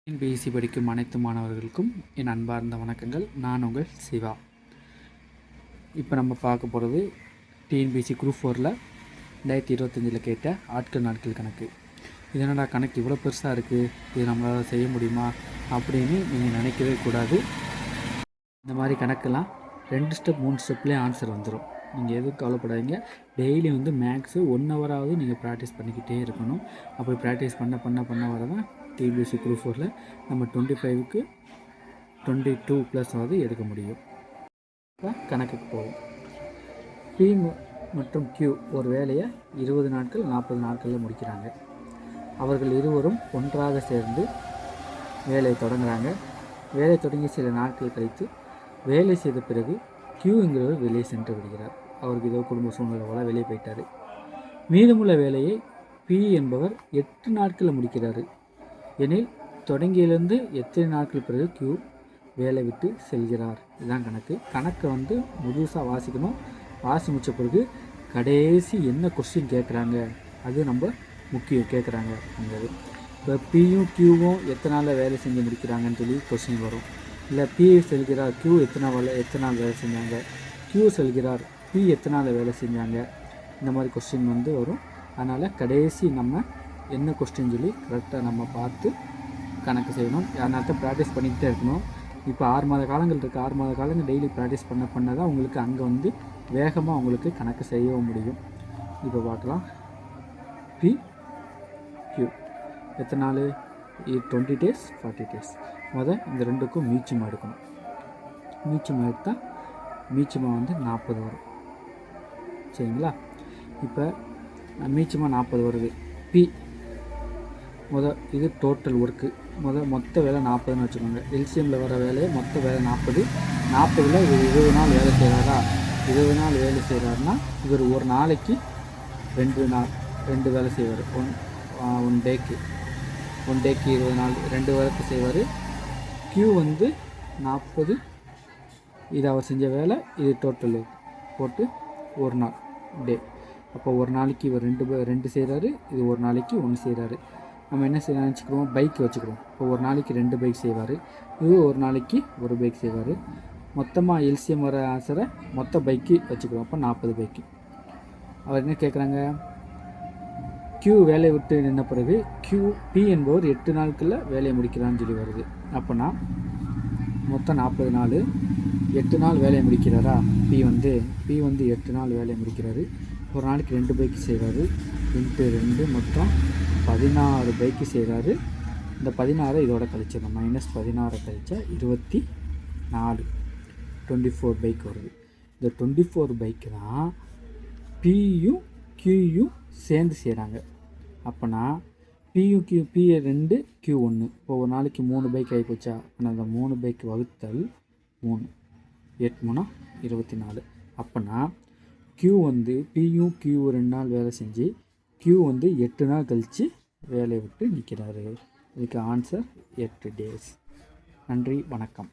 TNPSC படிக்கும் அனைத்து மாணவர்களுக்கும் என் அன்பார்ந்த வணக்கங்கள். நான் உங்கள் சிவா. இப்போ நம்ம பார்க்க போகிறது டிஎன்பிஎஸ்சி குரூப் 4ல் 2025 கேட்ட ஆட்கள் நாட்கள் கணக்கு. இதனோட கணக்கு இவ்வளோ பெருசாக இருக்குது, இது நம்மளால் செய்ய முடியுமா அப்படின்னு நீங்கள் நினைக்கவே கூடாது. இந்த மாதிரி கணக்கெல்லாம் 2 ஸ்டெப் 3 ஸ்டெப்லேயே ஆன்சர் வந்துடும். நீங்கள் எதுவும் கவலைப்படாதீங்க. டெய்லி மேக்ஸு 1 ஹவராவது நீங்கள் ப்ராக்டிஸ் பண்ணிக்கிட்டே இருக்கணும். அப்படி ப்ராக்டிஸ் பண்ண வர தான் டிஎன்பிஎஸ்சி குரூப் 4ல் நம்ம 25க்கு 22+ எடுக்க முடியும். இப்போ கணக்குக்கு போகும். பி மற்றும் கியூ ஒரு வேலையை 20 நாட்கள் 40 நாட்களில் முடிக்கிறாங்க. அவர்கள் இருவரும் ஒன்றாக சேர்ந்து வேலையை தொடங்குகிறாங்க. வேலை தொடங்கி சில நாட்கள் கழித்து வேலை செய்த பிறகு கியூங்கிறவர் வெளியே சென்று விடுகிறார். அவருக்கு ஏதோ குடும்ப சூழ்நிலை போல வெளியே போயிட்டார். மீதமுள்ள வேலையை பி என்பவர் 8 நாட்களில் முடிக்கிறார். எனில் தொடங்கியிலிருந்து எத்தனை நாட்கள் பிறகு கியூ வேலை விட்டு செல்கிறார். இதுதான் கணக்கு. கணக்கை முழுசாக வாசிக்கணும். வாசி முடித்த பிறகு கடைசி என்ன கொஸ்டின் கேட்குறாங்க அது நம்ம முக்கியம் கேட்குறாங்க அப்படிங்கிறது. இப்போ பியும் கியூவும் எத்தனை நாளில் வேலை செஞ்சு முடிக்கிறாங்கன்னு சொல்லி கொஸ்டின் வரும். இல்லை பி செல்கிறார், கியூ எத்தனை நாள் வேலை செஞ்சாங்க, கியூ செல்கிறார், பி எத்தனை நாள் வேலை செஞ்சாங்க, இந்த மாதிரி கொஸ்டின் வரும். அதனால் கடைசி நம்ம என்ன கொஸ்டின் சொல்லி கரெக்டாக நம்ம பார்த்து கணக்கு செய்யணும். அதனால ப்ராக்டிஸ் பண்ணிக்கிட்டே இருக்கணும். இப்போ 6 மாத காலங்கள் இருக்குது. 6 மாத காலங்கள் டெய்லி ப்ராக்டிஸ் பண்ண தான் உங்களுக்கு அங்கே வேகமாக உங்களுக்கு கணக்கு செய்யவும் முடியும். இப்போ பார்க்கலாம். பி கியூ எத்தனை நாள்? 20 days 40 days. இந்த ரெண்டுக்கும் மீச்சமாக எடுக்கணும். மீச்சமாக எடுத்தால் மீச்சமாக 40 வரும். சரிங்களா? இப்போ மீச்சமாக 40 வருது. பி இது டோட்டல் ஒர்க்கு. மொத்த வேலை 40ன்னு வச்சுக்கோங்க. எல்சிஎம்மில் வர வேலையை மொத்த வேலை 40. 40ல் இவர் 20 நாள் வேலை செய்கிறாரா? 20 நாள் வேலை செய்கிறாருன்னா இவர் ஒரு நாளைக்கு 2 வேலை செய்வார். ஒன் டேக்கு 20 நாள் 2 வேலைக்கு செய்வார். கியூ 40. இது அவர் செஞ்ச வேலை, இது டோட்டல் போட்டு ஒரு நாள் டே. அப்போ ஒரு நாளைக்கு இவர் 2 செய்கிறாரு, இது ஒரு நாளைக்கு 1 செய்கிறாரு. நம்ம என்ன நினச்சிக்கிறோம்? பைக் வச்சுக்கிறோம். இப்போ ஒரு நாளைக்கு 2 பைக் செய்வார், இது ஒரு நாளைக்கு 1 பைக் செய்வார். மொத்தமாக எல்சிஎம் வர ஆன்சரை மொத்த பைக்கு வச்சுக்கிறோம். அப்போ 40 பைக்கு. அவர் என்ன கேட்குறாங்க? கியூ வேலையை விட்டு நின்ன பிறகு பி என்பவர் 8 நாட்களில் வேலையை முடிக்கிறான்னு சொல்லி வருது. அப்போனா மொத்தம் 40 நாள், 8 நாள் வேலையை முடிக்கிறாரா? பி 8 நாள் வேலையை முடிக்கிறாரு. ஒரு நாளைக்கு 2 பைக்கு செய்வார். இன்ட்டு 2 மொத்தம் 16 பைக்கு செய்கிறாரு. இந்த 16 இதோட கழிச்சிடணும். -16 கழிச்சா 24 24 பைக் வருது. இந்த 24 பைக்கு தான் பியும் கியூயும் சேர்ந்து செய்கிறாங்க. அப்போனா பியும் பி 2 கியூ 1. இப்போ ஒரு நாளைக்கு 3 பைக் ஆகிப்போச்சா? ஆனால் அந்த 3 பைக் வகுத்தல் 3 8 3 24. அப்போனா கியூ பியும் கியூ 2 நாள் வேலை செஞ்சு கியூ 8 நாள் கழித்து வேலையை விட்டு நிற்கிறாரு. இதுக்கு ஆன்சர் 8 days. நன்றி, வணக்கம்.